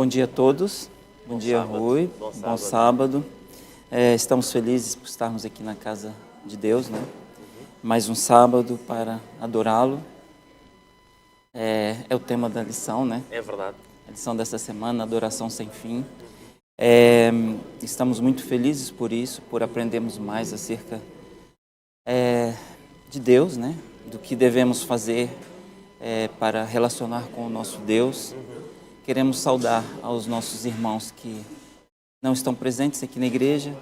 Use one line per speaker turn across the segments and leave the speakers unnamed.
Bom dia a todos. Bom dia,
sábado.
Rui.
Bom
Bom sábado. Estamos felizes por estarmos aqui na casa de Deus, né? Mais um sábado para adorá-lo. É o tema da lição, né?
É verdade.
A lição dessa semana, adoração sem fim. Estamos muito felizes por isso, por aprendermos mais acerca de Deus, né? Do que devemos fazer para relacionar com o nosso Deus. Queremos saudar aos nossos irmãos que não estão presentes aqui na igreja,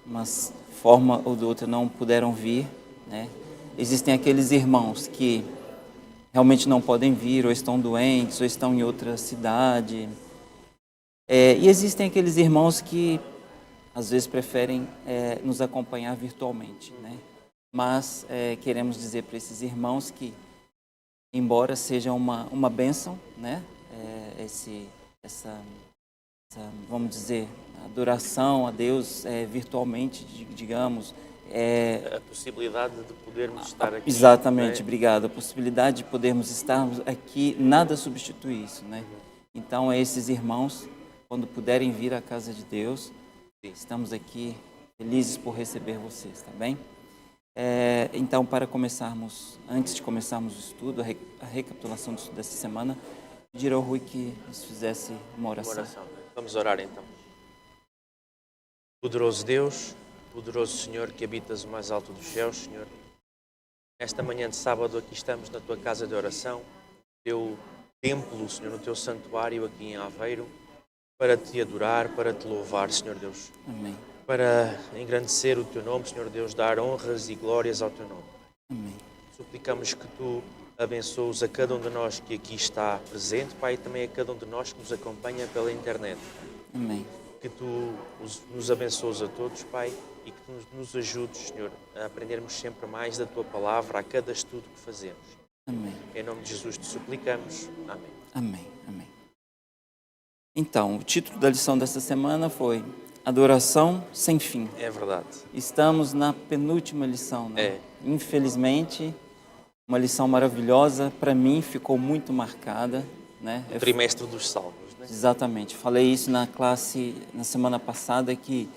mas de forma ou de outra não puderam vir, né? Existem aqueles irmãos que realmente não podem vir, ou estão doentes, ou estão em outra cidade. E existem aqueles irmãos que às vezes preferem nos acompanhar virtualmente, né? Mas queremos dizer para esses irmãos que, embora seja uma bênção, né? Essa, vamos dizer, adoração a Deus virtualmente, digamos.
A possibilidade de podermos estar aqui.
Exatamente,
né?
obrigado. A possibilidade de podermos estarmos aqui, nada substitui isso, né? Então, esses irmãos, quando puderem vir à casa de Deus, estamos aqui felizes por receber vocês, tá bem? Então, para começarmos, antes de começarmos o estudo, a recapitulação do estudo dessa semana, pedir ao Rui que nos fizesse uma oração.
Vamos orar então. Poderoso Deus, poderoso Senhor que habitas o mais alto dos céus, Senhor. Nesta manhã de sábado aqui estamos na Tua casa de oração, no Teu templo, Senhor, no Teu santuário aqui em Aveiro, para Te adorar, para Te louvar, Senhor Deus.
Amém.
Para engrandecer o Teu nome, Senhor Deus, dar honras e glórias ao Teu nome.
Amém.
Suplicamos que Tu abençoes a cada um de nós que aqui está presente, Pai, e também a cada um de nós que nos acompanha pela internet.
Amém.
Que Tu nos abençoes a todos, Pai, e que Tu nos ajudes, Senhor, a aprendermos sempre mais da Tua palavra a cada estudo que fazemos.
Amém.
Em nome de Jesus Te suplicamos. Amém.
Amém. Amém. Então, o título da lição dessa semana foi Adoração sem fim.
É verdade.
Estamos na penúltima lição, né? Infelizmente, uma lição maravilhosa, para mim ficou muito marcada, né?
O trimestre dos Salmos, né?
Exatamente. Falei isso na classe na semana passada, que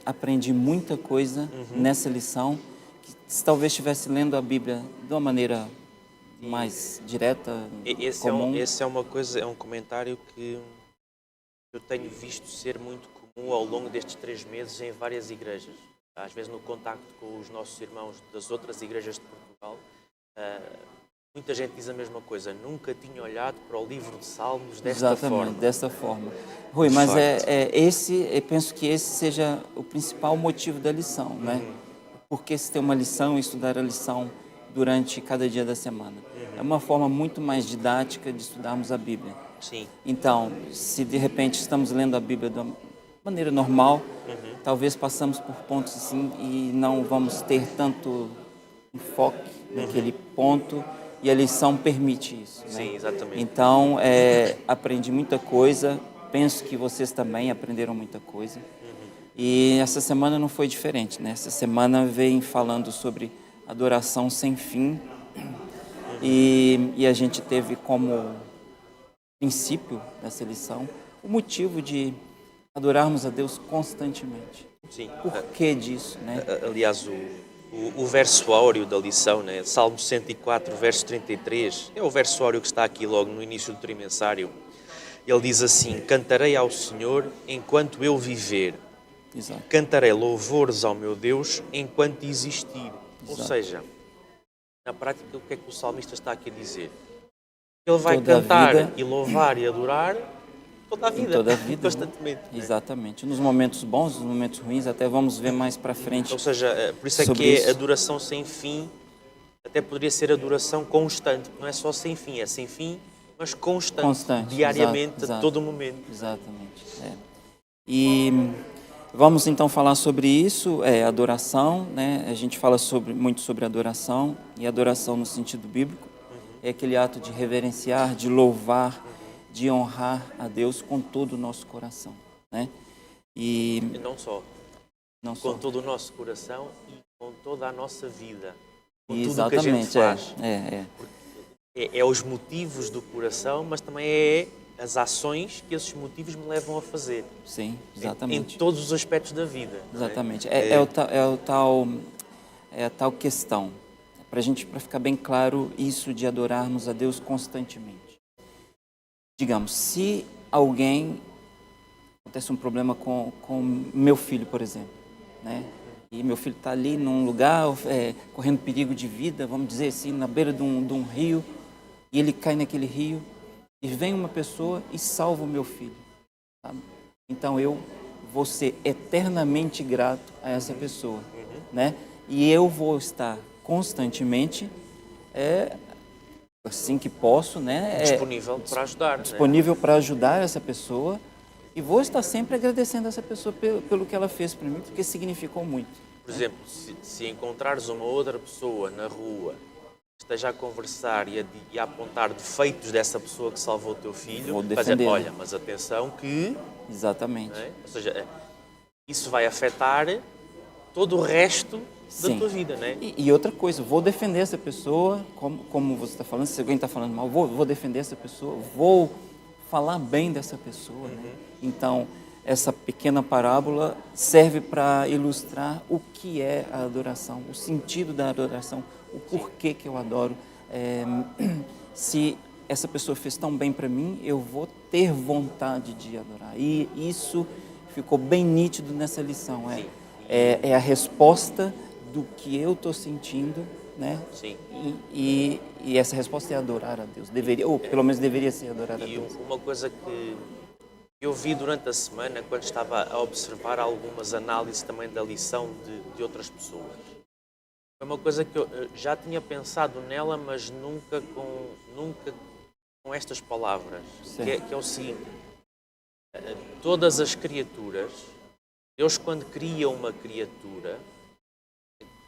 aprendi muita coisa nessa lição, que se talvez estivesse lendo a Bíblia de uma maneira mais direta, comum.
Esse é um comentário que eu tenho visto ser muito comum ao longo destes 3 meses em várias igrejas. Às vezes no contacto com os nossos irmãos das outras igrejas de Portugal, muita gente diz a mesma coisa. Nunca tinha olhado para o livro de Salmos desta forma.
Exatamente, dessa forma. Rui, mas eu penso que esse seja o principal motivo da lição, né? Porque se tem uma lição, estudar a lição durante cada dia da semana. É uma forma muito mais didática de estudarmos a Bíblia.
Sim.
Então, se de repente estamos lendo a Bíblia de uma maneira normal, talvez passamos por pontos assim e não vamos ter tanto enfoque naquele ponto, e a lição permite isso, né?
Sim, exatamente.
Então, aprendi muita coisa, penso que vocês também aprenderam muita coisa. E essa semana não foi diferente, né? Essa semana vem falando sobre adoração sem fim, e a gente teve como princípio dessa lição o motivo de adorarmos a Deus constantemente.
Sim.
Por que disso, né?
Aliás, o verso áureo da lição, né? Salmo 104, verso 33, é o verso áureo que está aqui logo no início do trimensário. Ele diz assim: cantarei ao Senhor enquanto eu viver.
Exato.
Cantarei louvores ao meu Deus enquanto existir. Ou seja, na prática, o que é que o salmista está aqui a dizer? Ele vai cantar e louvar e adorar toda a vida, constantemente.
Exatamente. Nos momentos bons, nos momentos ruins, até vamos ver mais para frente.
Ou seja, por isso é que adoração sem fim até poderia ser adoração constante. Não é só sem fim, é sem fim, mas constante diariamente, a todo momento.
Exatamente. E vamos então falar sobre isso, adoração, né? A gente fala muito sobre adoração, e adoração no sentido bíblico é aquele ato de reverenciar, de louvar, de honrar a Deus com todo o nosso coração, né? E
não só com todo o nosso coração e com toda a nossa vida, com tudo o que a gente faz. É os motivos do coração, mas também é as ações que esses motivos me levam a fazer.
Sim,
Em
exatamente.
todos os aspectos da vida. não é?
Exatamente. É a tal questão. Para ficar bem claro, isso de adorarmos a Deus constantemente. Digamos, se acontece um problema com meu filho, por exemplo, né? E meu filho está ali num lugar correndo perigo de vida, vamos dizer assim, na beira de um rio, e ele cai naquele rio, e vem uma pessoa e salva o meu filho. Sabe? Então eu vou ser eternamente grato a essa pessoa, né? E eu vou estar constantemente, assim que posso, né?
Disponível para ajudar.
Disponível para ajudar essa pessoa, e vou estar sempre agradecendo essa pessoa pelo que ela fez para mim, porque significou muito.
Por exemplo, se encontrares uma outra pessoa na rua que esteja a conversar e a apontar defeitos dessa pessoa que salvou o teu filho,
Vou
vai dizer,
defender.
olha, mas atenção que...
Exatamente.
não é? Ou seja, isso vai afetar todo o resto da
Sim.
tua vida, não é?
E outra coisa, vou defender essa pessoa, como você está falando, se alguém está falando mal, vou defender essa pessoa, vou falar bem dessa pessoa. Né? Então, essa pequena parábola serve para ilustrar o que é a adoração, o sentido da adoração, o porquê que eu adoro. Se essa pessoa fez tão bem para mim, eu vou ter vontade de adorar. E isso ficou bem nítido nessa lição. É a resposta do que eu estou sentindo, né?
Sim.
E essa resposta é adorar a Deus. Deveria, ou pelo menos deveria ser adorar a
E
Deus.
uma coisa que eu vi durante a semana, quando estava a observar algumas análises também da lição de outras pessoas, foi uma coisa que eu já tinha pensado nela, mas nunca com estas palavras, que é o seguinte: todas as criaturas, Deus quando cria uma criatura,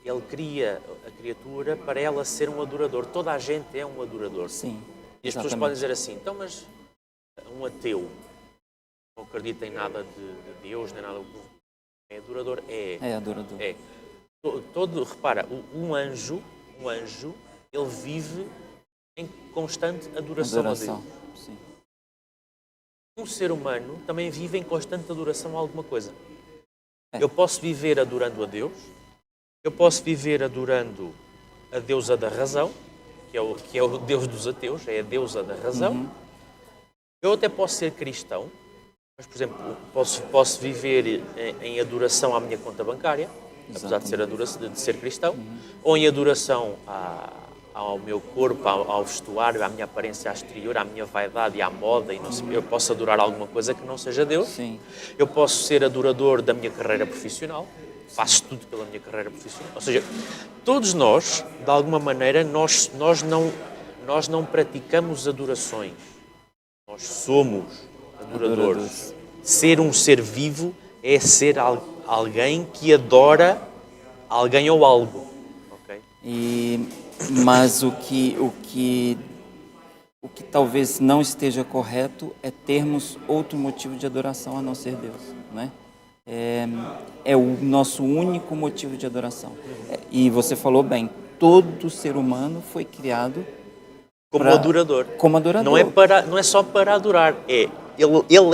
Ele cria a criatura para ela ser um adorador. Toda a gente é um adorador.
Sim.
E as pessoas podem dizer assim, então, mas um ateu não acredita em nada de Deus, nem nada. É adorador?
É adorador.
É. Repara, um anjo, ele vive em constante adoração a Deus.
Sim.
Um ser humano também vive em constante adoração a alguma coisa. Eu posso viver adorando a Deus, eu posso viver adorando a deusa da razão, que é o Deus dos ateus, é a deusa da razão. Eu até posso ser cristão, mas, por exemplo, posso viver em adoração à minha conta bancária, apesar de ser cristão, ou em adoração ao meu corpo, ao vestuário, à minha aparência exterior, à minha vaidade e à moda, e não sei, eu posso adorar alguma coisa que não seja Deus.
Sim.
Eu posso ser adorador da minha carreira profissional, faço tudo pela minha carreira profissional. Ou seja, todos nós, de alguma maneira, nós não praticamos adorações. Nós somos adoradores. Ser um ser vivo é ser alguém que adora alguém ou algo. Okay?
Mas o que talvez não esteja correto é termos outro motivo de adoração a não ser Deus, né? É o nosso único motivo de adoração. E você falou bem, todo ser humano foi criado
como adorador.
Como adorador.
Não é só para adorar, ele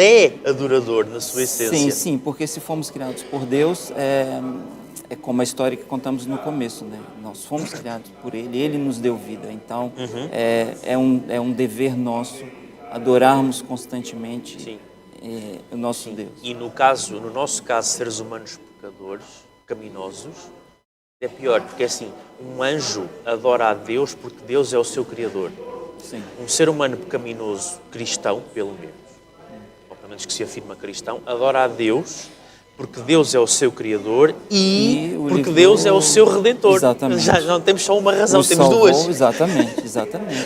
é adorador na sua essência.
Sim, porque se fomos criados por Deus, é como a história que contamos no começo, né? Nós fomos criados por Ele nos deu vida. Então, é um dever nosso adorarmos constantemente o nosso Deus.
E no nosso caso, seres humanos pecadores, pecaminosos, é pior, porque assim, um anjo adora a Deus porque Deus é o seu Criador.
Sim.
Um ser humano pecaminoso, cristão, pelo menos, ou pelo menos que se afirma cristão, adora a Deus porque Deus é o seu Criador e porque Deus é o seu Redentor.
Exatamente.
Já não temos só uma razão, temos duas.
Exatamente.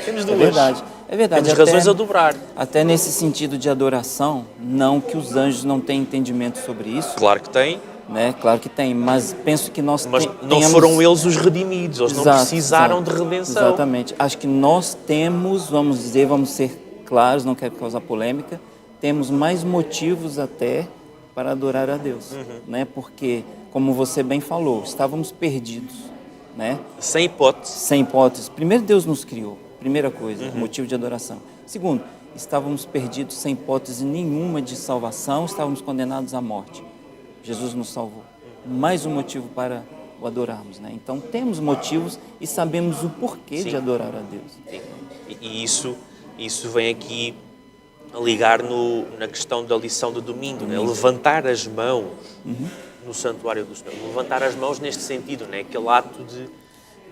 Temos duas.
É verdade.
Temos razões a dobrar.
Até nesse sentido de adoração, não que os anjos não tenham entendimento sobre isso.
Claro que tem.
Né? Claro que tem, mas penso que nós
não foram eles os redimidos, eles não precisaram de redenção.
Exatamente. Acho que nós temos, vamos ser claros, não quero causar polêmica, temos mais motivos até para adorar a Deus, né? Porque, como você bem falou, estávamos perdidos, né?
Sem hipótese.
Primeiro, Deus nos criou, primeira coisa, motivo de adoração. Segundo, estávamos perdidos sem hipótese nenhuma de salvação, estávamos condenados à morte. Jesus nos salvou. Mais um motivo para o adorarmos, né? Então temos motivos e sabemos o porquê de adorar a Deus.
Sim. E isso vem aqui a ligar na questão da lição do domingo, né? Levantar as mãos no santuário do Senhor. Levantar as mãos neste sentido, né? Aquele ato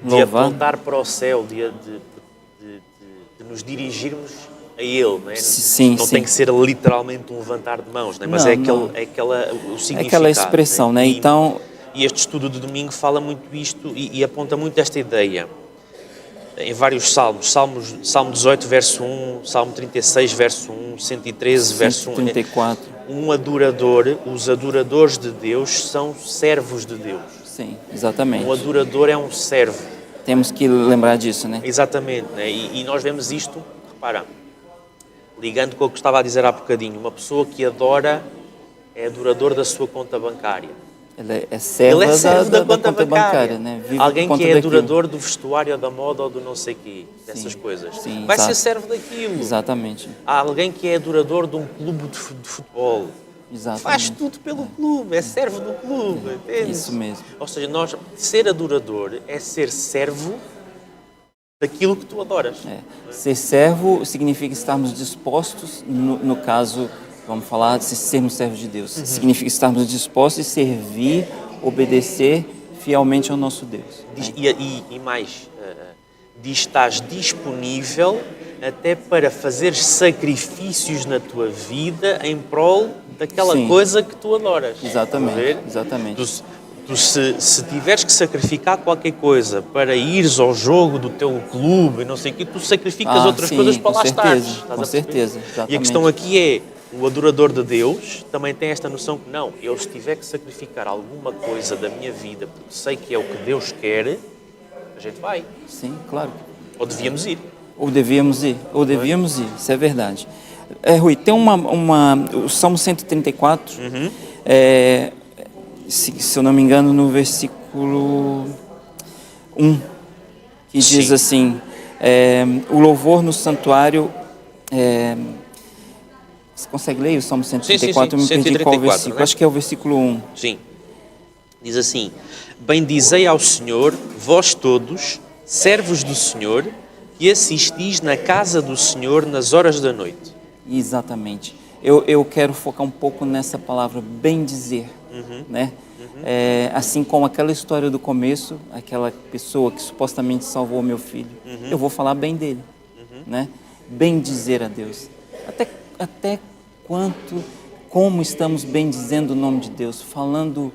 de apontar para o céu, de nos dirigirmos a Ele, né? Não tem que ser literalmente um levantar de mãos, né? Mas o significado.
É aquela expressão, né? Então...
E este estudo de domingo fala muito isto e aponta muito esta ideia. Em vários salmos, Salmo 18, verso 1, Salmo 36, verso 1, 113, verso 1.
134.
Os adoradores de Deus são servos de Deus.
Sim, exatamente.
Um adorador é um servo.
Temos que lembrar disso, né?
Exatamente, né? E nós vemos isto, repara, ligando com o que estava a dizer há bocadinho, uma pessoa que adora é adorador da sua conta bancária.
Ele é servo da conta bancária, né?
Vive alguém que é adorador do vestuário, ou da moda, ou do não sei quê, dessas coisas.
Sim,
vai ser servo daquilo.
Exatamente.
Há alguém que é adorador de um clube de futebol.
Exatamente.
Faz tudo pelo clube, é servo do clube, entende?
Isso mesmo.
Ou seja, ser adorador é ser servo daquilo que tu adoras.
Ser servo significa estarmos dispostos, no caso... Vamos falar de sermos servos de Deus. Significa estarmos dispostos a servir, obedecer fielmente ao nosso Deus.
E mais, estás disponível até para fazer sacrifícios na tua vida em prol daquela coisa que tu adoras.
Exatamente.
Se tiveres que sacrificar qualquer coisa para ires ao jogo do teu clube, não sei o que, tu sacrificas outras coisas para lá estares.
Com certeza, exatamente.
E a questão aqui é, o adorador de Deus também tem esta noção que não, eu se tiver que sacrificar alguma coisa da minha vida, porque sei que é o que Deus quer, a gente vai.
Sim, claro.
Ou devíamos ir.
Ou devíamos ir, isso é verdade. Rui, tem o Salmo 134, se eu não me engano, no versículo 1, que diz assim, o louvor no santuário... Você consegue ler o Salmo 134?
Sim.
Eu me perdi qual versículo.
Né?
Acho que é o versículo 1.
Sim. Diz assim, bendizei ao Senhor, vós todos, servos do Senhor, que assistis na casa do Senhor nas horas da noite.
Exatamente. Eu quero focar um pouco nessa palavra, bendizer. Né? Assim como aquela história do começo, aquela pessoa que supostamente salvou meu filho, eu vou falar bem dele. Né? Bendizer a Deus. Até como estamos bendizendo o nome de Deus, falando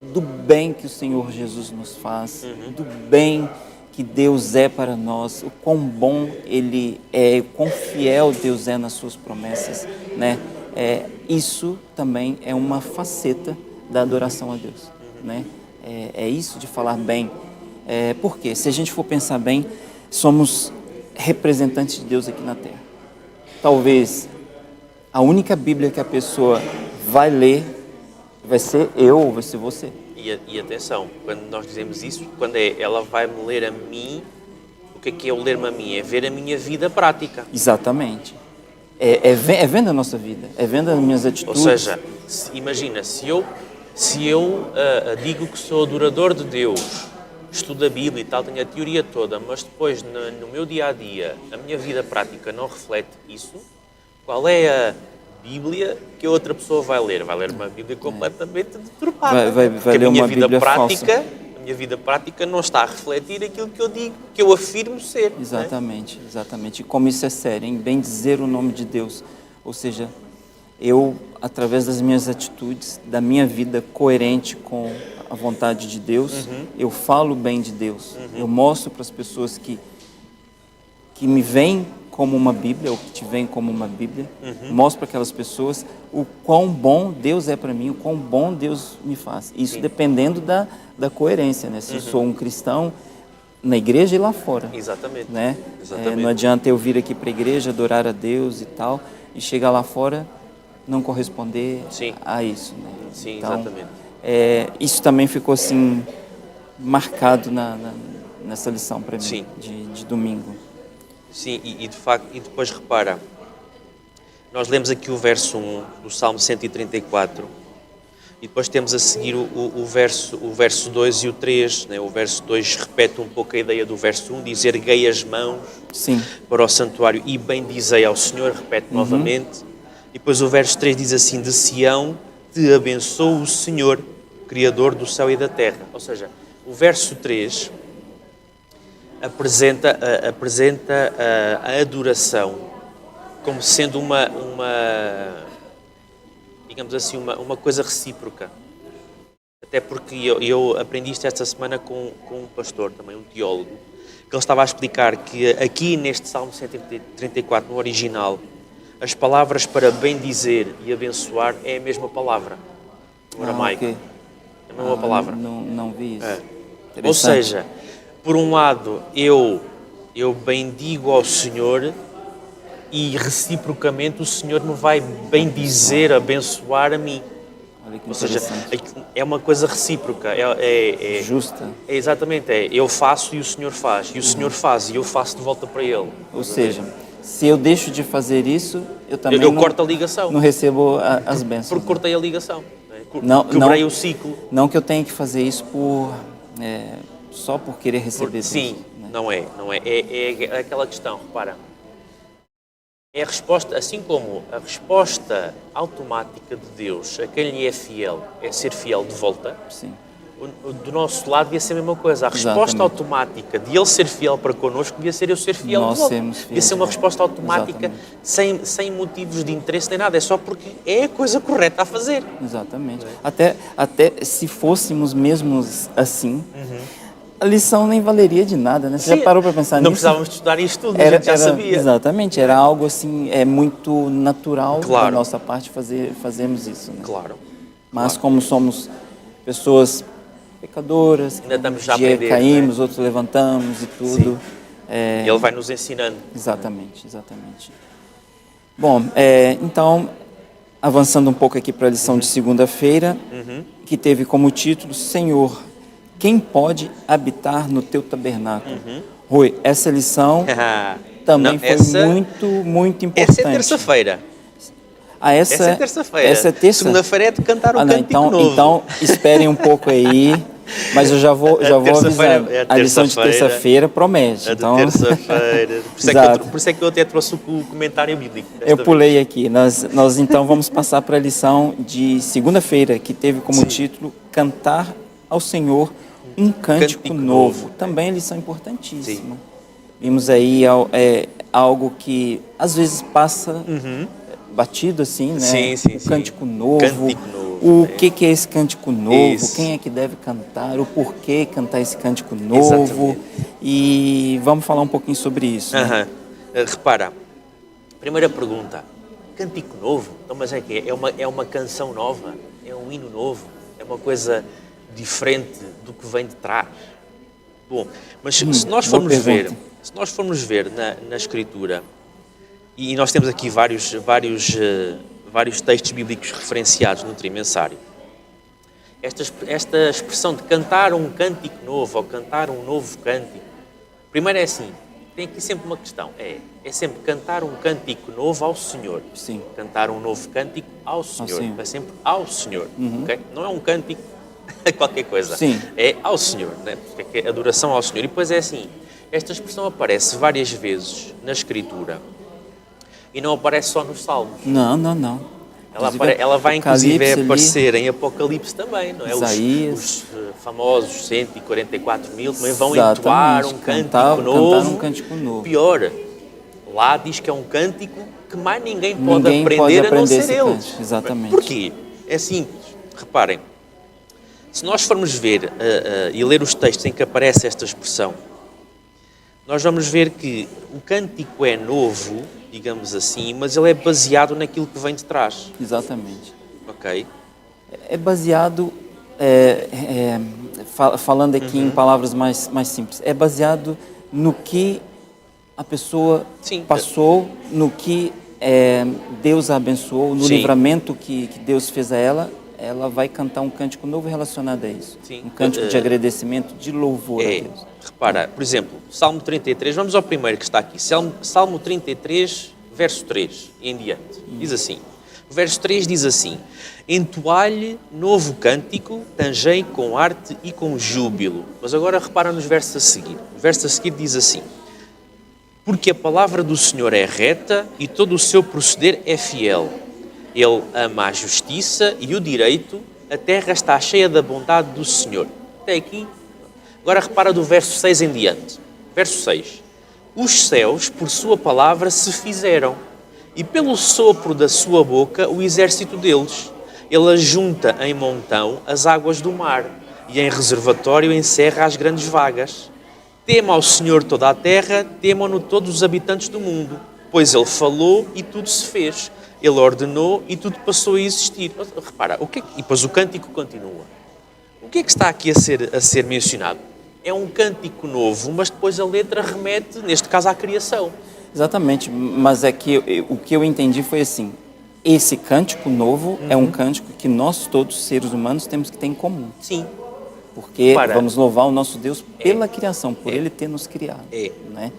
do bem que o Senhor Jesus nos faz, do bem que Deus é para nós, o quão bom Ele é, o quão fiel Deus é nas suas promessas, né? Isso também é uma faceta da adoração a Deus, né? É isso de falar bem. Por quê? Se a gente for pensar bem, somos representantes de Deus aqui na Terra. Talvez a única Bíblia que a pessoa vai ler vai ser eu ou vai ser você.
E atenção, quando nós dizemos isso, quando ela vai-me ler a mim, o que é o ler-me a mim? É ver a minha vida prática.
Exatamente. É vendo a nossa vida, é vendo as minhas atitudes.
Ou seja, imagina, se eu digo que sou adorador de Deus, estudo a Bíblia e tal, tenho a teoria toda, mas depois no meu dia-a-dia, a minha vida prática não reflete isso, qual é a Bíblia que a outra pessoa vai ler? Vai ler uma Bíblia completamente deturpada.
Vai ler uma Bíblia falsa.
A minha vida prática não está a refletir aquilo que eu digo, que eu afirmo ser.
Exatamente, exatamente. E como isso é sério, em bem dizer o nome de Deus. Ou seja, eu, através das minhas atitudes, da minha vida coerente com a vontade de Deus, eu falo bem de Deus. Eu mostro para as pessoas que me veem como uma Bíblia, ou que te veem como uma Bíblia, mostro para aquelas pessoas o quão bom Deus é para mim, o quão bom Deus me faz. Isso dependendo da coerência, né? Se eu sou um cristão na igreja e lá fora.
Exatamente.
Né?
Exatamente.
Não adianta eu vir aqui para a igreja, adorar a Deus e tal, e chegar lá fora não corresponder a isso. Né?
Sim,
então,
exatamente.
Isso também ficou assim marcado nessa lição para mim de domingo.
Sim, e de facto, e depois repara, Nós lemos aqui o verso 1 do Salmo 134 e depois temos a seguir o verso 2 e o 3. Né? O verso 2 repete um pouco a ideia do verso 1, diz: erguei as mãos
Sim.
para o santuário e bendizei ao Senhor, repete novamente. E depois o verso 3 diz assim: de Sião te abençoe o Senhor, Criador do céu e da terra. Ou seja, o verso 3 apresenta a adoração como sendo digamos assim, uma coisa recíproca. Até porque eu aprendi isto esta semana com um pastor, também um teólogo, que ele estava a explicar que aqui neste Salmo 134, no original, as palavras para bendizer e abençoar é a mesma palavra, no aramaico.
Ok.
É a mesma palavra.
Não vi isso.
É. Ou seja, por um lado, eu bendigo ao Senhor e reciprocamente o Senhor me vai bendizer, abençoar a mim.
Olha que
Ou seja,
interessante.
é uma coisa recíproca.
Justa.
Exatamente, eu faço e o Senhor faz. E o Senhor faz e eu faço de volta para Ele.
Ou seja, se eu deixo de fazer isso, eu também
Eu corto a ligação.
não recebo as bênçãos.
Porque cortei a ligação.
Quebrei
o ciclo.
Não que eu tenha que fazer isso só por querer receber isso.
Sim,
Né?
não é. É aquela questão, repara. É a resposta, assim como a resposta automática de Deus a quem lhe é fiel é ser fiel de volta,
Sim.
Do nosso lado devia ser a mesma coisa. A resposta
Exatamente.
automática de Ele ser fiel para connosco devia ser eu ser fiel
Nós
de volta.
sermos
Devia
fiéis
ser
de
uma
volta.
resposta automática sem motivos de interesse nem nada. É só porque é a coisa correta a fazer.
Exatamente. Até se fôssemos mesmos assim, a lição nem valeria de nada, né? Você já parou para pensar
Não
nisso?
precisávamos de estudar isto tudo, a gente já sabia.
Exatamente, era algo assim, muito natural
Claro.
da nossa parte fazermos isso. Né?
Claro.
Mas como somos pessoas pecadoras,
Ainda estamos já a
um dia
aprender,
caímos, outros levantamos e tudo.
Ele vai nos ensinando.
Exatamente. Bom, então, avançando um pouco aqui para a lição de segunda-feira, que teve como título: Senhor, quem pode habitar no teu tabernáculo? Rui, essa lição também foi muito importante.
Essa é terça-feira.
Essa
é terça-feira.
Essa é terça?
Segunda-feira é de cantar o cântico novo.
Então, esperem um pouco aí, mas eu já vou avisar. A lição de terça-feira promete.
A de terça-feira. Por isso é que eu até trouxe o comentário bíblico.
Eu pulei aqui. Nós então vamos passar para a lição de segunda-feira, que teve como título Cantar ao Senhor um cântico novo. Também é lição importantíssima.
Sim.
Vimos aí algo que às vezes passa batido assim, né?
Sim.
Cântico novo.
Cântico novo.
O que é esse cântico novo?
Isso.
Quem é que deve cantar? O porquê cantar esse cântico novo?
Exatamente.
E vamos falar um pouquinho sobre isso. Né?
Repara, primeira pergunta: cântico novo? Então, mas é que é uma canção nova? É um hino novo? É uma coisa diferente do que vem de trás? Bom, mas se nós formos ver na Escritura, e nós temos aqui vários textos bíblicos referenciados no Trimensário, esta expressão de cantar um cântico novo ou cantar um novo cântico, primeiro é assim, tem aqui sempre uma questão, é sempre cantar um cântico novo ao Senhor.
Sim.
Cantar um novo cântico ao Senhor. É sempre ao Senhor. Okay? Não é um cântico a qualquer coisa.
Sim.
É ao Senhor, né? Porque é adoração ao Senhor. E depois é assim, esta expressão aparece várias vezes na Escritura e não aparece só nos Salmos.
Não.
Ela vai inclusive aparecer em Apocalipse também, não é?
Isaías.
Os famosos 144 mil também vão entoar um cântico novo.
Cantar um cântico novo.
Pior, lá diz que é um cântico que mais ninguém pode aprender a não ser eles.
Exatamente.
Porquê? É simples. Reparem, se nós formos ver e ler os textos em que aparece esta expressão, nós vamos ver que o cântico é novo, digamos assim, mas ele é baseado naquilo que vem de trás.
Exatamente.
Ok?
É baseado, falando aqui em palavras mais simples, é baseado no que a pessoa passou, no que Deus a abençoou, no livramento que Deus fez a ela vai cantar um cântico novo relacionado a isso.
Sim.
Um cântico de agradecimento, de louvor a Deus.
Repara, por exemplo, Salmo 33, vamos ao primeiro que está aqui. Salmo 33, verso 3 e em diante. Diz assim, o verso 3 diz assim: entoai-lhe novo cântico, tangei com arte e com júbilo. Mas agora repara nos versos a seguir. O verso a seguir diz assim: porque a palavra do Senhor é reta e todo o seu proceder é fiel. Ele ama a justiça e o direito, a terra está cheia da bondade do Senhor. Até aqui. Agora repara do verso 6 em diante. Verso 6. Os céus, por sua palavra, se fizeram, e pelo sopro da sua boca o exército deles. Ele ajunta em montão as águas do mar, e em reservatório encerra as grandes vagas. Tema ao Senhor toda a terra, temam-no todos os habitantes do mundo, pois Ele falou e tudo se fez. Ele ordenou e tudo passou a existir. Repara, e depois o cântico continua. O que é que está aqui a ser mencionado? É um cântico novo, mas depois a letra remete, neste caso, à criação.
Exatamente, mas é que o que eu entendi foi assim, esse cântico novo é um cântico que nós todos, seres humanos, temos que ter em comum.
Sim.
Porque vamos louvar o nosso Deus pela criação, por Ele ter nos criado. Né?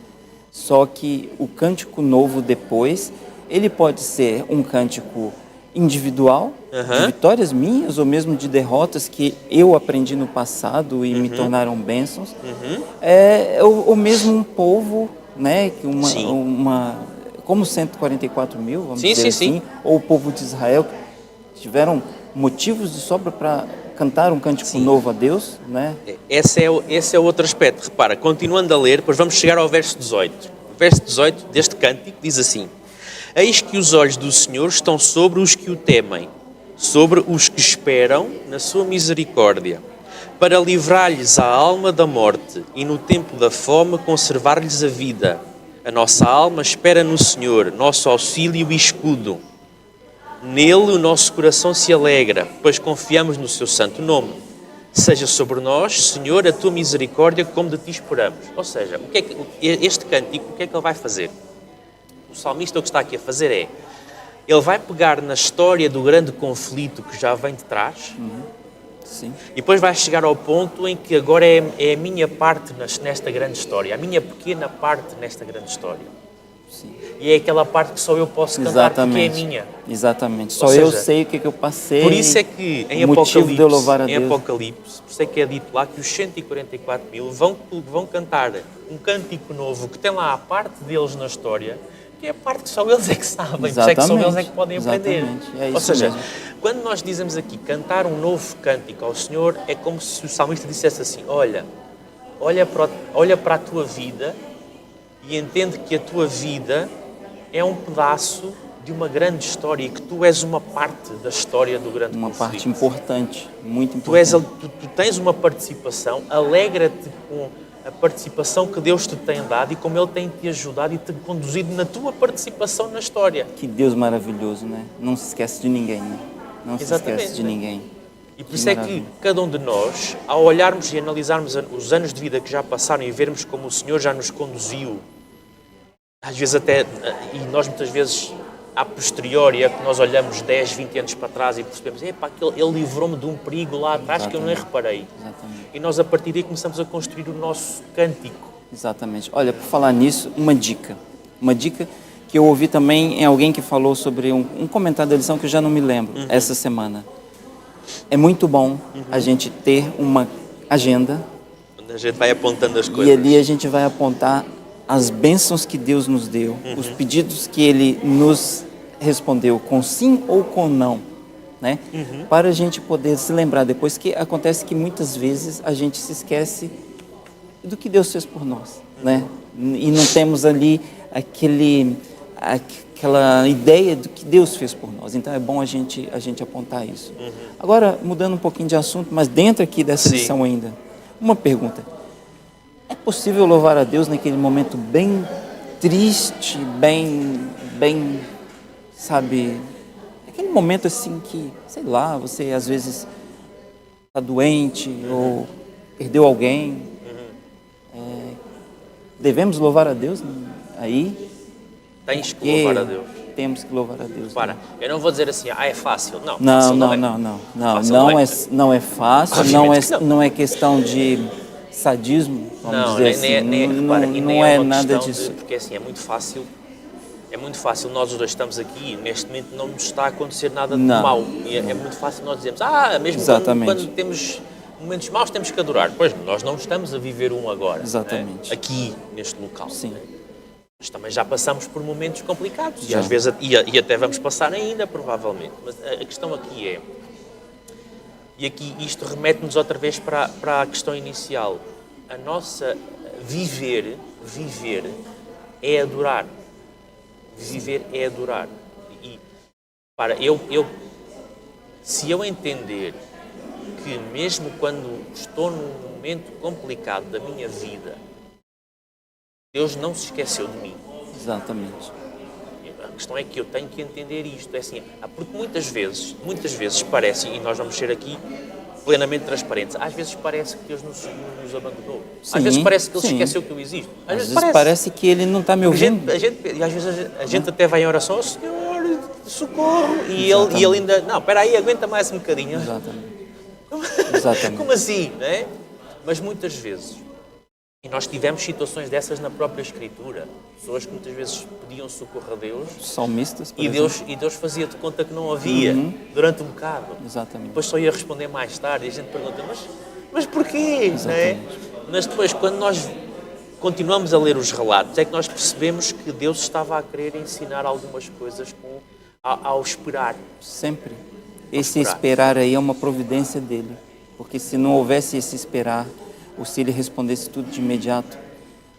Só que o cântico novo depois, ele pode ser um cântico individual, de vitórias minhas ou mesmo de derrotas que eu aprendi no passado e me tornaram bênçãos. Ou mesmo um povo, né, que como 144 mil, vamos dizer assim, ou o povo de Israel, que tiveram motivos de sobra para cantar um cântico novo a Deus, né?
Esse é outro aspecto. Repara, continuando a ler, depois vamos chegar ao verso 18. O verso 18 deste cântico diz assim: eis que os olhos do Senhor estão sobre os que o temem, sobre os que esperam na sua misericórdia, para livrar-lhes a alma da morte e no tempo da fome conservar-lhes a vida. A nossa alma espera no Senhor, nosso auxílio e escudo. Nele o nosso coração se alegra, pois confiamos no seu santo nome. Seja sobre nós, Senhor, a tua misericórdia, como de ti esperamos. Ou seja, este cântico, o que é que ele vai fazer? O salmista o que está aqui a fazer ele vai pegar na história do grande conflito que já vem de trás,
Sim.
e depois vai chegar ao ponto em que agora é a minha parte nesta grande história, a minha pequena parte nesta grande história.
Sim.
E é aquela parte que só eu posso cantar porque é minha.
Exatamente. Só eu sei o que eu passei.
Por isso é que em Apocalipse, por isso é que é dito lá que os 144 mil vão cantar um cântico novo que tem lá a parte deles na história, que é a parte que só eles é que sabem, por isso é que só eles é que podem aprender. Ou seja, quando nós dizemos aqui cantar um novo cântico ao Senhor, é como se o salmista dissesse assim: olha para a tua vida e entende que a tua vida é um pedaço de uma grande história e que tu és uma parte da história do grande conflito. Uma
parte importante, muito importante.
Tu tens uma participação, alegra-te com a participação que Deus te tem dado e como Ele tem te ajudado e te conduzido na tua participação na história.
Que Deus maravilhoso, né? Não se esquece de ninguém, né? Não se esquece de ninguém.
E por isso é que cada um de nós, ao olharmos e analisarmos os anos de vida que já passaram e vermos como o Senhor já nos conduziu, às vezes até, e nós muitas vezes, a posteriori, é que nós olhamos 10, 20 anos para trás e percebemos: ele livrou-me de um perigo lá atrás que eu nem reparei.
Exatamente.
E nós, a partir daí, começamos a construir o nosso cântico.
Exatamente. Olha, por falar nisso, uma dica. Uma dica que eu ouvi também em alguém que falou sobre um comentário da lição que eu já não me lembro, essa semana. É muito bom a gente ter uma agenda.
Onde a gente vai apontando as coisas.
E ali a gente vai apontar as bênçãos que Deus nos deu, os pedidos que Ele nos respondeu com sim ou com não, né? Para a gente poder se lembrar depois, que acontece que muitas vezes a gente se esquece do que Deus fez por nós, né? E não temos ali aquela ideia do que Deus fez por nós. Então é bom a gente apontar isso. Agora, mudando um pouquinho de assunto, mas dentro aqui dessa lição ainda, uma pergunta. É possível louvar a Deus naquele momento bem triste, bem, sabe, aquele momento assim que, sei lá, você às vezes está doente ou perdeu alguém. Devemos louvar a Deus aí?
Tens que louvar a Deus.
Temos que louvar a Deus.
Para, eu não vou dizer assim: é fácil. Não,
não é fácil, não é questão de sadismo, vamos dizer assim.
Não é
nada disso.
porque assim, é muito fácil É muito fácil, nós os dois estamos aqui, neste momento não nos está a acontecer nada de
Não.
mau. E é muito fácil nós dizermos, mesmo
Exatamente.
quando temos momentos maus temos que adorar. Pois, nós não estamos a viver um agora.
Exatamente.
Né? Aqui, neste local.
Sim.
Né? Mas também já passamos por momentos complicados. E
Já.
às vezes, e até vamos passar ainda, provavelmente. Mas a questão aqui é, e aqui isto remete-nos outra vez para a questão inicial. A nossa viver é adorar. Viver é adorar. E se eu entender que mesmo quando estou num momento complicado da minha vida, Deus não se esqueceu de mim.
Exatamente.
A questão é que eu tenho que entender isto. É assim, porque muitas vezes parece, e nós vamos ser aqui plenamente transparentes, às vezes parece que Deus nos abandonou.
Sim,
às vezes parece que Ele se
sim.
esqueceu que eu existo.
Às vezes parece que Ele não está me ouvindo.
E às vezes a gente até vai em oração, Senhor, socorro, e ele ainda, não, espera aí, aguenta mais um bocadinho.
Exatamente.
Como assim, não é? Mas muitas vezes, e nós tivemos situações dessas na própria Escritura, pessoas que muitas vezes pediam socorro a Deus,
Salmistas, por
e
exemplo.
Deus fazia de conta que não havia, durante um bocado.
Exatamente.
Depois só ia responder mais tarde, e a gente pergunta, mas porquê? Não é?
Exatamente.
Mas depois, quando nós continuamos a ler os relatos, é que nós percebemos que Deus estava a querer ensinar algumas coisas ao esperar.
Sempre. Esse esperar aí é uma providência dele. Porque se não houvesse esse esperar, ou se ele respondesse tudo de imediato,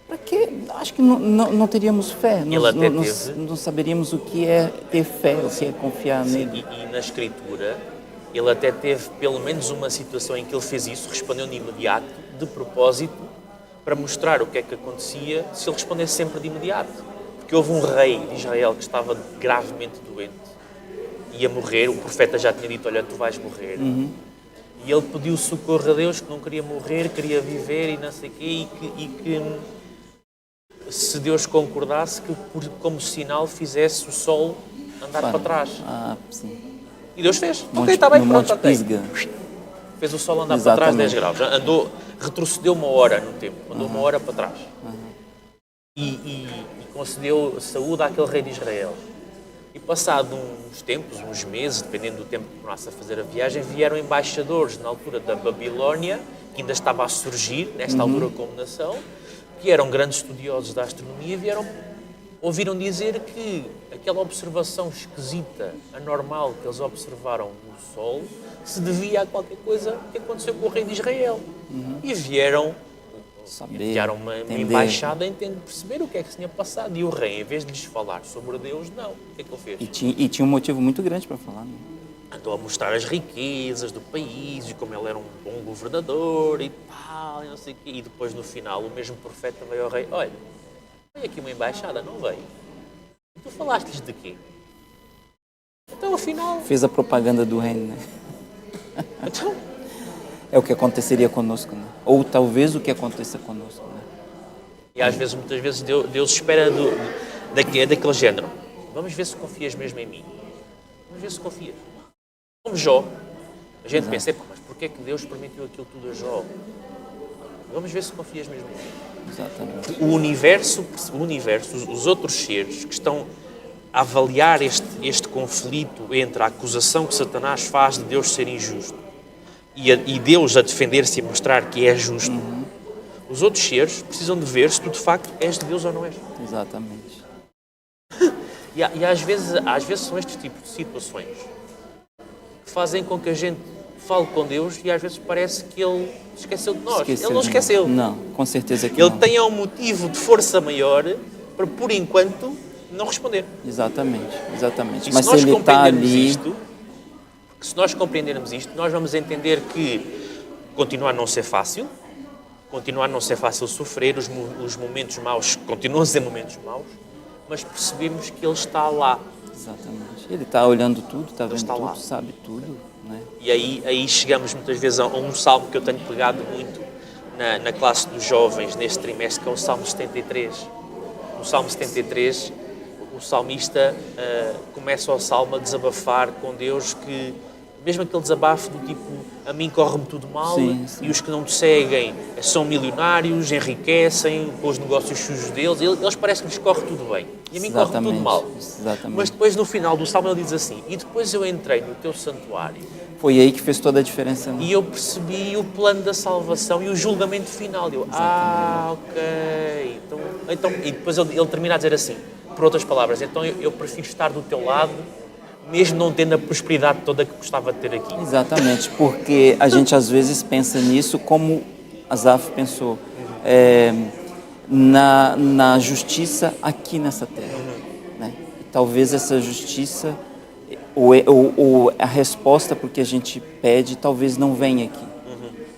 para quê? Acho que não teríamos fé. Não saberíamos o que é ter fé, o que é confiar nele.
E na Escritura, ele até teve pelo menos uma situação em que ele fez isso, respondeu de imediato, de propósito, para mostrar o que é que acontecia se ele respondesse sempre de imediato. Porque houve um rei de Israel que estava gravemente doente, ia morrer, o profeta já tinha dito, olha, tu vais morrer. E ele pediu socorro a Deus, que não queria morrer, queria viver e não sei o quê, e que se Deus concordasse, que como sinal fizesse o sol andar para trás.
Sim.
E Deus fez. Ok, está bem, pronto, ok.
Pisga.
Fez o sol andar para trás 10 graus. Retrocedeu uma hora no tempo, andou uma hora para trás. E concedeu saúde àquele rei de Israel. E passado uns tempos, uns meses, dependendo do tempo que demorasse a fazer a viagem, vieram embaixadores na altura da Babilónia, que ainda estava a surgir, nesta altura como nação, que eram grandes estudiosos da astronomia, ouviram dizer que aquela observação esquisita, anormal, que eles observaram no Sol, se devia a qualquer coisa que aconteceu com o rei de Israel. E enviaram uma embaixada a perceber o que é que se tinha passado. E o rei, em vez de lhes falar sobre Deus, não. O que é que ele fez?
E tinha um motivo muito grande para falar. Né?
Andou a mostrar as riquezas do país e como ele era um bom governador e tal, e não sei o quê. E depois, no final, o mesmo profeta veio ao rei, olha, veio aqui uma embaixada, não veio? E tu falaste-lhes de quê? Então, afinal...
Fez a propaganda do reino, né?
Então...
É o que aconteceria conosco, né? Ou talvez o que aconteça conosco, né?
E às vezes, muitas vezes, Deus espera daquele género. Vamos ver se confias mesmo em mim. Vamos ver se confias. Como Jó. A gente pensa, mas porquê é que Deus permitiu aquilo tudo a Jó? Vamos ver se confias mesmo em mim.
Exatamente.
O universo, os outros seres que estão a avaliar este conflito entre a acusação que Satanás faz de Deus ser injusto e Deus a defender-se e mostrar que é justo, os outros seres precisam de ver se tu de facto és de Deus ou não és.
Exatamente.
E às vezes são estes tipos de situações que fazem com que a gente fale com Deus e às vezes parece que Ele esqueceu de nós. Ele não esqueceu.
Não, com certeza que
Ele
não.
tem um motivo de força maior para, por enquanto, não responder.
Exatamente.
E
Mas
se nós
ele está ali...
se nós compreendermos isto, nós vamos entender que continua a não ser fácil sofrer, os momentos maus continuam a ser momentos maus, mas percebemos que Ele está lá.
Exatamente. Ele está olhando tudo, está vendo tudo,
lá.
sabe tudo. Né?
E aí chegamos muitas vezes a um salmo que eu tenho pegado muito na classe dos jovens neste trimestre, que é o Salmo 73. No Salmo 73, o salmista começa o salmo a desabafar com Deus que mesmo aquele desabafo do tipo, a mim corre-me tudo mal,
Sim, sim.
e os que não te seguem são milionários, enriquecem com os negócios sujos deles, eles parece que lhes corre tudo bem. E a mim corre-me tudo
Exatamente,
mal.
exatamente.
Mas depois, no final do salmo, ele diz assim, e depois eu entrei no teu santuário
Foi aí que fez toda a diferença. Né?
e eu percebi o plano da salvação e o julgamento final. Eu, ok. Então, e depois ele termina a dizer assim, por outras palavras, então eu prefiro estar do teu lado, mesmo não tendo a prosperidade toda que gostava de ter aqui.
Exatamente, porque a gente às vezes pensa nisso como Asaf pensou, na justiça aqui nessa terra. Né? E talvez essa justiça, ou a resposta para o que a gente pede, talvez não venha aqui.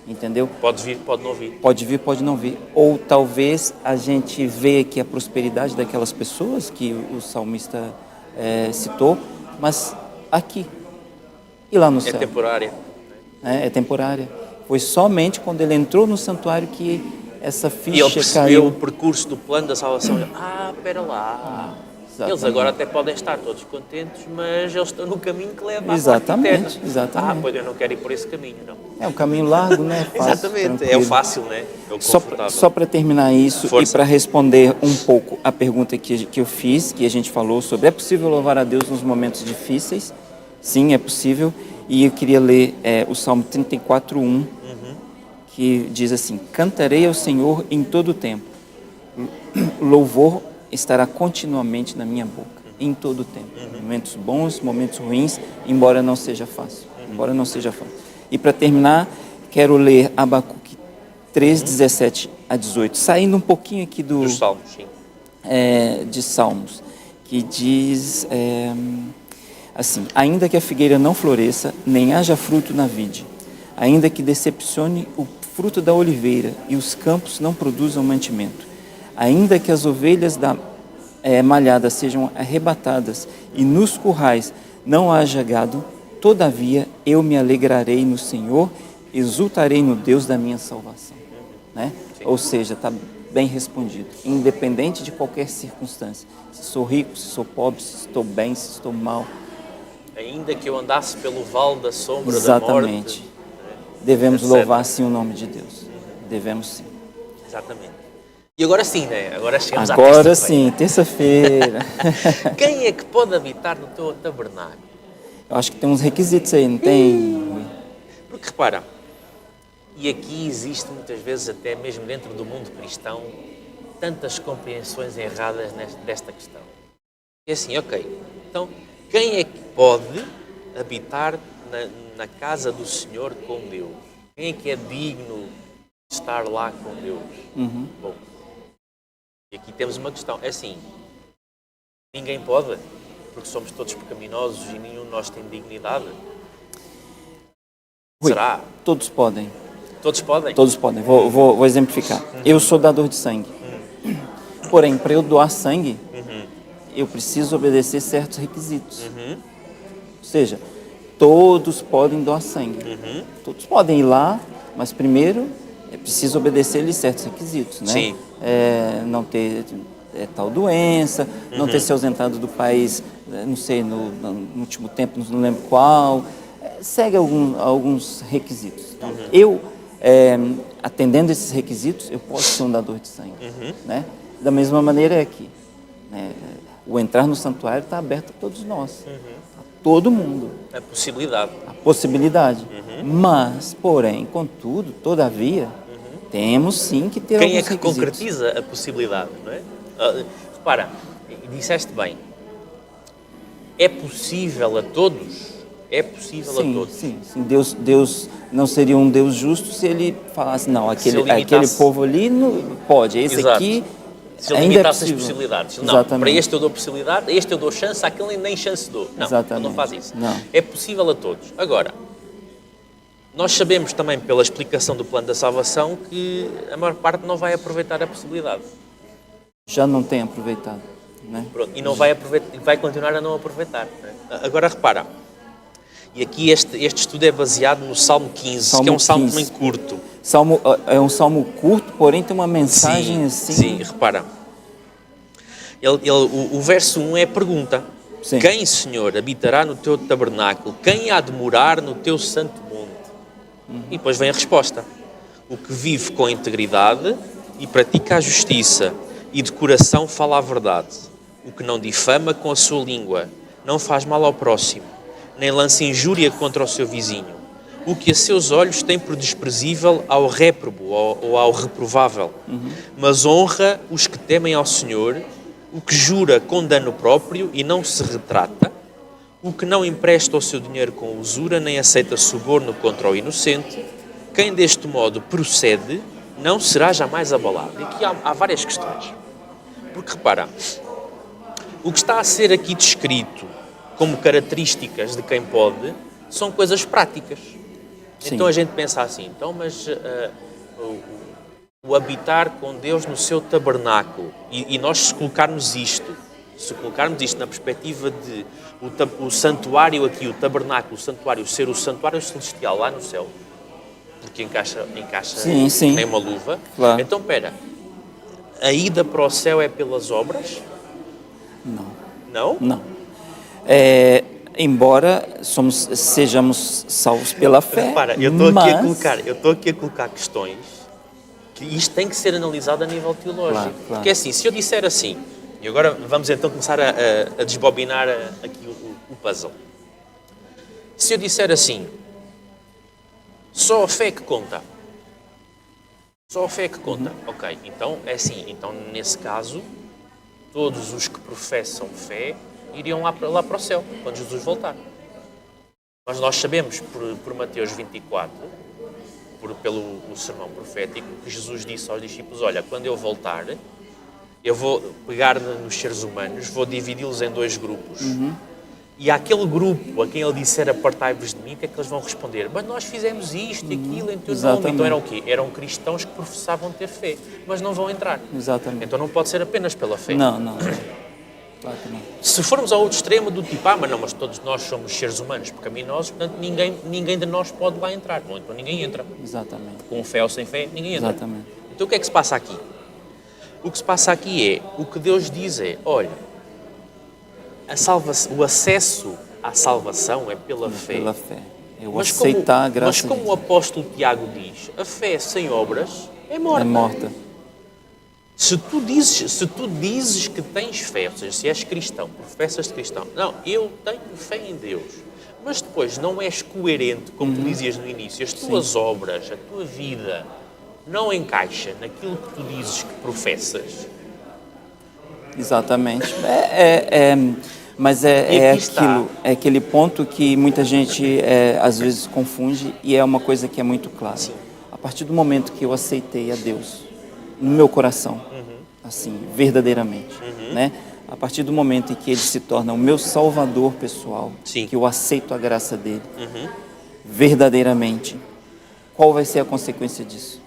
Entendeu?
Pode vir, pode não vir.
Pode vir, pode não vir. Ou talvez a gente vê aqui a prosperidade daquelas pessoas que o salmista citou, mas aqui e lá no céu.
É temporária.
É temporária. Foi somente quando ele entrou no santuário que essa ficha
E ele percebeu
caiu.
o percurso do plano da salvação. Espera lá. Eles agora até podem estar todos contentes, mas eles estão no caminho que leva à morte eterna.
Exatamente.
Pois eu não quero ir por esse caminho, não.
É um caminho largo, né? Fácil,
Exatamente,
tranquilo.
é o fácil, né? É o confortável.
Só para terminar isso
Força.
e para responder um pouco a pergunta que eu fiz, que a gente falou sobre é possível louvar a Deus nos momentos difíceis? Sim, é possível. E eu queria ler o Salmo 34:1, que diz assim: cantarei ao Senhor em todo o tempo. Louvor estará continuamente na minha boca, em todo o tempo. Momentos bons, momentos ruins, embora não seja fácil. E para terminar, quero ler Abacuque 3:17-18, saindo um pouquinho aqui
Dos Salmos, sim.
de Salmos, que diz assim: ainda que a figueira não floresça, nem haja fruto na vide, ainda que decepcione o fruto da oliveira e os campos não produzam mantimento, ainda que as ovelhas malhadas sejam arrebatadas e nos currais não haja gado, todavia eu me alegrarei no Senhor, exultarei no Deus da minha salvação. Né? Ou seja, está bem respondido, independente de qualquer circunstância. Se sou rico, se sou pobre, se estou bem, se estou mal.
Ainda que eu andasse pelo vale da sombra
Exatamente.
da morte.
Devemos
etc.
louvar sim o nome de Deus. Devemos sim.
Exatamente. E agora sim, né? Agora chegamos à
Agora
terça-feira.
sim, terça-feira.
Quem é que pode habitar no teu tabernáculo?
Eu acho que tem uns requisitos aí, não tem?
Porque repara, e aqui existe muitas vezes, até mesmo dentro do mundo cristão, tantas compreensões erradas desta questão. É assim, ok, então quem é que pode habitar na casa do Senhor com Deus? Quem é que é digno de estar lá com Deus? Bom, e aqui temos uma questão, é assim, ninguém pode, porque somos todos pecaminosos e nenhum de nós tem dignidade.
Rui,
Será?
todos podem.
Todos podem?
Todos podem. Vou exemplificar. Eu sou dador de sangue. Porém, para eu doar sangue, eu preciso obedecer certos requisitos. Ou seja, todos podem doar sangue. Todos podem ir lá, mas primeiro é preciso obedecer-lhes certos requisitos, né?
Sim.
Não ter tal doença, não ter se ausentado do país, não sei, no último tempo, não lembro qual. Segue alguns requisitos. Então, eu, atendendo esses requisitos, eu posso ser um dador de sangue. Né? Da mesma maneira é aqui. Né? O entrar no santuário está aberto a todos nós, a todo mundo.
A possibilidade.
A possibilidade. Mas, porém, contudo, todavia, temos sim que ter
Quem
alguns
é que
requisitos.
concretiza a possibilidade, não é? Repara, disseste bem, é possível a todos? É possível a todos?
Sim. Deus não seria um Deus justo se ele falasse, não, aquele
limitasse...
povo ali não pode, esse
Exato.
aqui
se ele
ainda
limitasse
é
as
possível.
possibilidades. Não,
Exatamente.
para este eu dou possibilidade, a este eu dou chance, àquele nem chance dou. Não,
Exatamente.
ele não faz isso.
Não.
É possível a todos. Agora, nós sabemos também pela explicação do plano da salvação que a maior parte não vai aproveitar a possibilidade.
Já não tem aproveitado. Né?
Pronto, e não vai aproveitar, vai continuar a não aproveitar. Né? Agora repara, e aqui este estudo é baseado no Salmo 15, que é um salmo
15.
também curto.
É um salmo curto, porém tem uma mensagem
Sim,
assim.
sim, repara. O verso 1 é a pergunta.
Sim.
Quem, Senhor, habitará no teu tabernáculo? Quem há de morar no teu santo monte? E depois vem a resposta. O que vive com integridade e pratica a justiça e de coração fala a verdade. O que não difama com a sua língua, não faz mal ao próximo, nem lança injúria contra o seu vizinho. O que a seus olhos tem por desprezível ao réprobo ou ao reprovável. Mas honra os que temem ao Senhor, o que jura com dano próprio e não se retrata, o que não empresta o seu dinheiro com usura, nem aceita suborno contra o inocente, quem deste modo procede, não será jamais abalado. E aqui há várias questões. Porque, repara, o que está a ser aqui descrito como características de quem pode são coisas práticas.
Sim.
Então a gente pensa assim, então, mas o habitar com Deus no seu tabernáculo, e nós se colocarmos isto na perspectiva de o santuário aqui, o tabernáculo, o santuário, ser o santuário celestial lá no céu, porque encaixa
Sim.
nem uma luva.
Claro.
Então, espera, a ida para o céu é pelas obras?
Não.
Não?
Não. Embora sejamos salvos pela fé,
Repara, eu estou aqui a colocar questões que isto tem que ser analisado a nível teológico.
Claro.
Porque assim, se eu disser assim, e agora vamos então começar a desbobinar aqui o puzzle. Se eu disser assim, só a fé que conta. Só a fé que conta. Ok, então é assim, então nesse caso, todos os que professam fé iriam lá para o céu, quando Jesus voltar. Mas nós sabemos, por Mateus 24, pelo sermão profético, que Jesus disse aos discípulos, olha, quando eu voltar, eu vou pegar nos seres humanos, vou dividi-los em 2 grupos, e aquele grupo a quem ele disser apartai-vos de mim, o que é que eles vão responder? Mas nós fizemos isto e aquilo em teu nome. Então eram o quê? Eram cristãos que professavam ter fé, mas não vão entrar.
Exatamente.
Então não pode ser apenas pela fé.
Não. Claro que não.
Se formos ao outro extremo do tipo, mas todos nós somos seres humanos pecaminosos, portanto ninguém de nós pode lá entrar. Bom, então ninguém entra.
Exatamente.
Com fé ou sem fé, ninguém entra.
Exatamente.
Então o que é que se passa aqui? O que se passa aqui é, o que Deus diz é, olha, o acesso à salvação é pela fé.
Pela fé. Eu
Mas
aceitar a graça
Mas como
de
o apóstolo Tiago diz, a fé sem obras é morta.
é morta.
Se tu dizes que tens fé, ou seja, se és cristão, professas de cristão, não, eu tenho fé em Deus, mas depois não és coerente, como tu dizias no início, as tuas obras, a tua vida não encaixa naquilo que tu dizes que professas.
Exatamente. Mas aquele ponto que muita gente às vezes confunde e é uma coisa que é muito clara.
Sim.
A partir do momento que eu aceitei a Deus no meu coração, assim, verdadeiramente, né? A partir do momento em que Ele se torna o meu salvador pessoal,
Sim.
que eu aceito a graça dele, verdadeiramente, qual vai ser a consequência disso?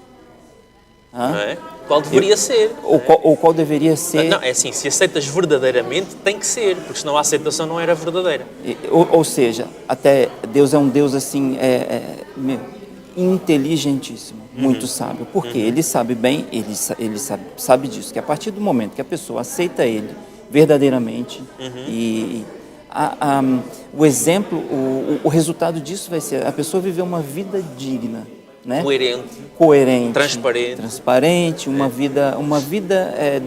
Não é? Qual deveria ser?
Ou qual deveria ser?
Não, é assim, se aceitas verdadeiramente, tem que ser, porque senão a aceitação não era verdadeira.
Ou seja, até Deus é um Deus assim, inteligentíssimo, muito sábio, porque Ele sabe bem, Ele sabe disso, que a partir do momento que a pessoa aceita Ele verdadeiramente, o exemplo, o resultado disso vai ser a pessoa viver uma vida digna, né? Coerente, transparente, uma vida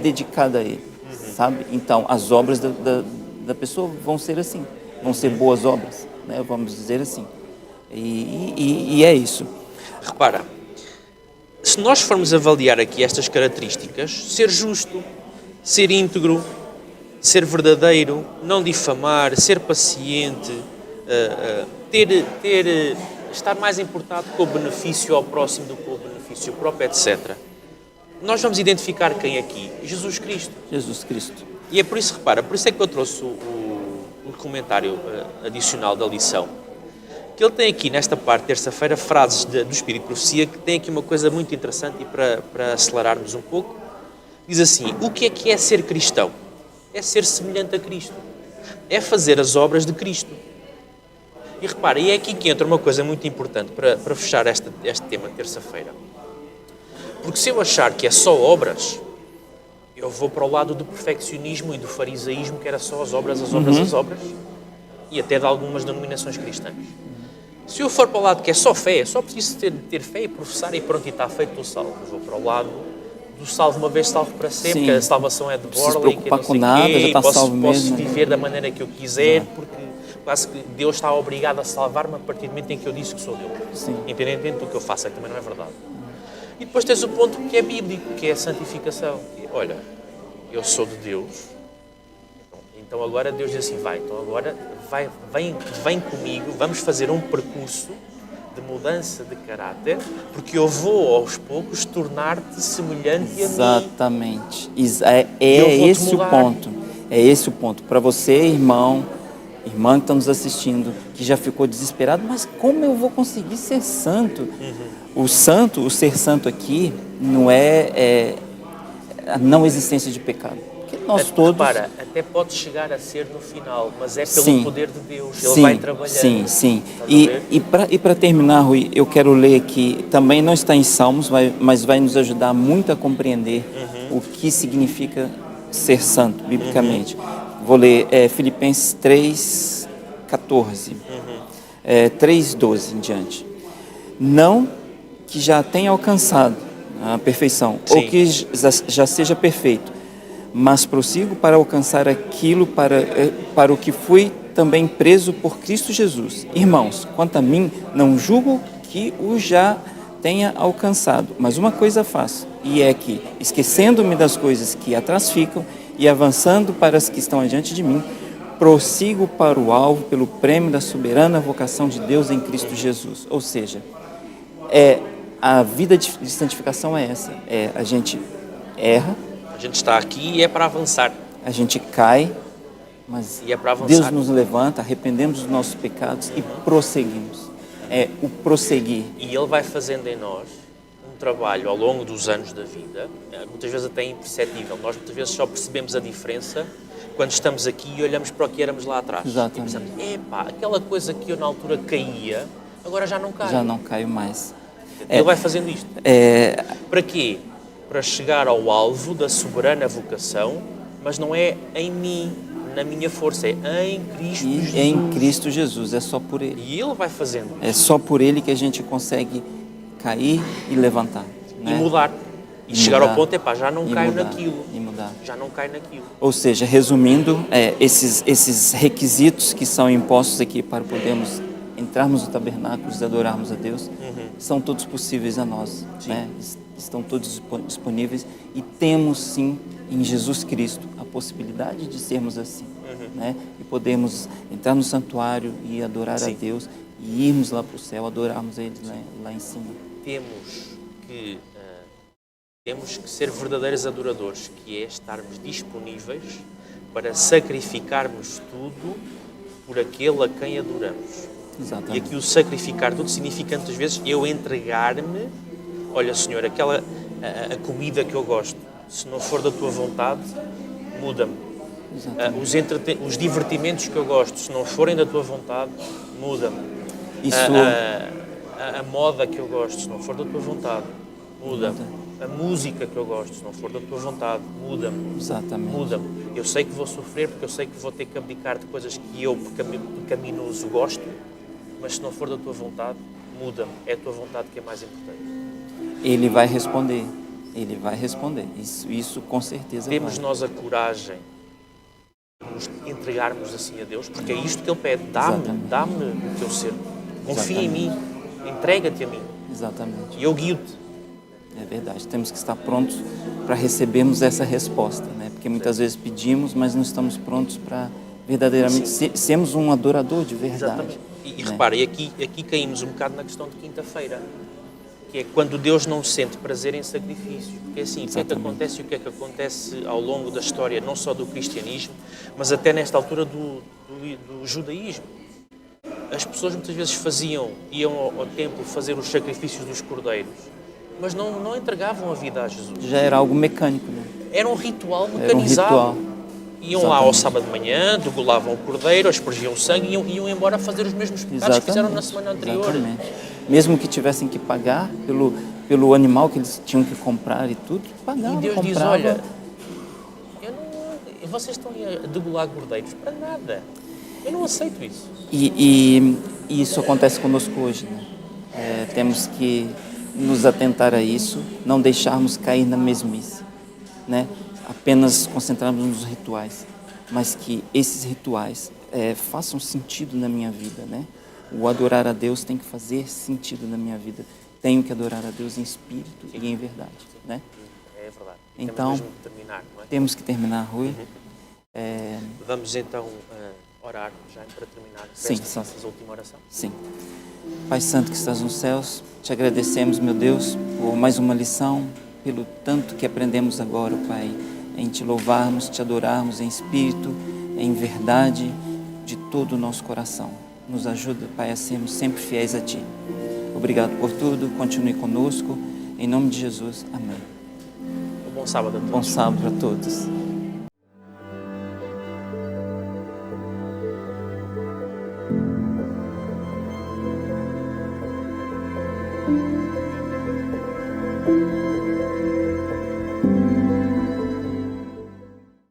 dedicada a Ele, sabe? Então, as obras da pessoa vão ser assim, vão ser boas obras, né? Vamos dizer assim. E é isso.
Repara, se nós formos avaliar aqui estas características, ser justo, ser íntegro, ser verdadeiro, não difamar, ser paciente, estar mais importado com o benefício ao próximo do que com o benefício próprio, etc. Nós vamos identificar quem aqui? Jesus Cristo.
Jesus Cristo.
E é por isso, repara, por isso é que eu trouxe o comentário adicional da lição. Que ele tem aqui, nesta parte, terça-feira, frases do Espírito de Profecia, que tem aqui uma coisa muito interessante e para acelerarmos um pouco. Diz assim, o que é ser cristão? É ser semelhante a Cristo. É fazer as obras de Cristo. E repara, e é aqui que entra uma coisa muito importante para fechar este tema de terça-feira. Porque se eu achar que é só obras, eu vou para o lado do perfeccionismo e do farisaísmo, que era só as obras, as obras, as obras, e até de algumas denominações cristãs. Se eu for para o lado que é só fé, só preciso ter fé e professar e pronto, e está feito, estou salvo. Eu vou para o lado do salvo uma vez, salvo para sempre,
Sim.
que a salvação é de
Preciso
borla e que
preocupar
não
com
sei
nada,
quê,
já está
posso
salvo mesmo.
viver da maneira que eu quiser, porque quase que Deus está obrigado a salvar-me a partir do momento em que eu disse que sou Deus.
Sim.
Independentemente do que eu faça, que também não é verdade. E depois tens o ponto que é bíblico, que é a santificação. Olha, eu sou de Deus, então agora Deus diz assim, então agora vem comigo, vamos fazer um percurso de mudança de caráter, porque eu vou aos poucos tornar-te semelhante a mim.
Exatamente. É
Eu vou-te
esse o
mudar.
ponto. É esse o ponto. Para você, irmã que está nos assistindo, que já ficou desesperado, mas como eu vou conseguir ser santo? O ser santo aqui, não é a não existência de pecado. Porque nós todos...
Repara, até pode chegar a ser no final, mas é pelo
Sim.
poder de Deus. Ele
Sim,
vai trabalhando.
sim.
Estás a ver?
E para terminar, Rui, eu quero ler aqui, também não está em Salmos, mas vai nos ajudar muito a compreender o que significa ser santo, biblicamente. Vou ler Filipenses 3:14, 3:12 em diante. Não que já tenha alcançado a perfeição,
Sim.
ou que já seja perfeito, mas prossigo para alcançar aquilo para o que fui também preso por Cristo Jesus. Irmãos, quanto a mim, não julgo que o já tenha alcançado, mas uma coisa faço, e é que, esquecendo-me das coisas que atrás ficam e avançando para as que estão adiante de mim, prossigo para o alvo pelo prêmio da soberana vocação de Deus em Cristo Jesus. Ou seja, a vida de santificação é essa, a gente erra,
A gente está aqui e é para avançar.
a gente cai, mas
E é para avançar.
Deus nos levanta, arrependemos dos nossos pecados e prosseguimos. É o prosseguir.
E Ele vai fazendo em nós um trabalho ao longo dos anos da vida, muitas vezes até imperceptível. Nós muitas vezes só percebemos a diferença quando estamos aqui e olhamos para o que éramos lá atrás.
Exatamente.
E pensamos, aquela coisa que eu na altura caía, agora já não cai.
Já não caio mais.
Ele vai fazendo isto. Para quê? Para chegar ao alvo da soberana vocação, mas não é em mim, na minha força, é em Cristo Jesus.
Em Cristo Jesus, é só por Ele.
E Ele vai fazendo.
É só por Ele que a gente consegue cair e levantar.
E mudar. E chegar ao ponto, já não caio
mudar,
naquilo.
E mudar.
Já não caio naquilo.
Ou seja, resumindo, esses requisitos que são impostos aqui para podermos entrarmos no tabernáculo e adorarmos a Deus, são todos possíveis a nós, né? Estão todos disponíveis e temos sim em Jesus Cristo a possibilidade de sermos assim, né? E podemos entrar no santuário e adorar a Deus e irmos lá para o céu, adorarmos a Ele lá em cima.
Temos que ser verdadeiros adoradores, que é estarmos disponíveis para sacrificarmos tudo por aquele a quem adoramos.
Exatamente.
E aqui o sacrificar tudo significa, muitas vezes, eu entregar-me. Olha, Senhor, a comida que eu gosto, se não for da Tua vontade, muda-me. Os divertimentos que eu gosto, se não forem da Tua vontade, muda-me. A moda que eu gosto, se não for da Tua vontade, muda-me. A música que eu gosto, se não for da Tua vontade, muda-me.
Exatamente.
Muda-me. Eu sei que vou sofrer, porque eu sei que vou ter que abdicar de coisas que eu, pecaminoso, gosto, mas se não for da Tua vontade, muda-me. É a Tua vontade que é mais importante.
Ele vai responder. Ele vai responder. Isso com certeza
Temos
vai.
nós a coragem de nos entregarmos assim a Deus, porque é isto que Ele pede. Dá-me o Teu ser. Confia em mim. Entrega-te a mim.
Exatamente.
E eu guio-te.
É verdade. Temos que estar prontos para recebermos essa resposta, né? Porque muitas vezes pedimos, mas não estamos prontos para verdadeiramente sermos um adorador de verdade.
Exatamente. E
né?
repara, aqui caímos um bocado na questão de quinta-feira, que é quando Deus não sente prazer em sacrifício. Porque assim, o que é que acontece e o que é que acontece ao longo da história, não só do cristianismo, mas até nesta altura do judaísmo. As pessoas muitas vezes iam ao templo fazer os sacrifícios dos cordeiros, mas não entregavam a vida a Jesus.
Já era algo mecânico, né?
Era um ritual mecanizado.
Era um ritual.
Iam lá ao sábado de manhã, degolavam o cordeiro, aspergiam o sangue e iam embora fazer os mesmos pecados que fizeram na semana anterior.
Exatamente. Mesmo que tivessem que pagar pelo animal que eles tinham que comprar e tudo, pagavam,
E Deus
comprava.
diz, olha, vocês estão aí a degolar cordeiros para nada. Eu não aceito isso.
E isso acontece conosco hoje, né? Temos que nos atentar a isso, não deixarmos cair na mesmice, né? Apenas concentrarmos nos rituais, mas que esses rituais façam sentido na minha vida, né? O adorar a Deus tem que fazer sentido na minha vida. Tenho que adorar a Deus em espírito e em verdade, né?
É verdade.
Então,
temos mesmo que terminar, não é?
Temos que terminar, Rui.
Vamos então orar já para terminar.
Sim,
Peço que
sim.
faças a última oração.
Sim. Pai Santo que estás nos céus, te agradecemos, meu Deus, por mais uma lição, pelo tanto que aprendemos agora, Pai, em te louvarmos, te adorarmos em espírito, em verdade, de todo o nosso coração. Nos ajuda, Pai, a sermos sempre fiéis a Ti. Obrigado por tudo, continue conosco, em nome de Jesus, amém.
Um bom sábado a todos.
Bom sábado para todos.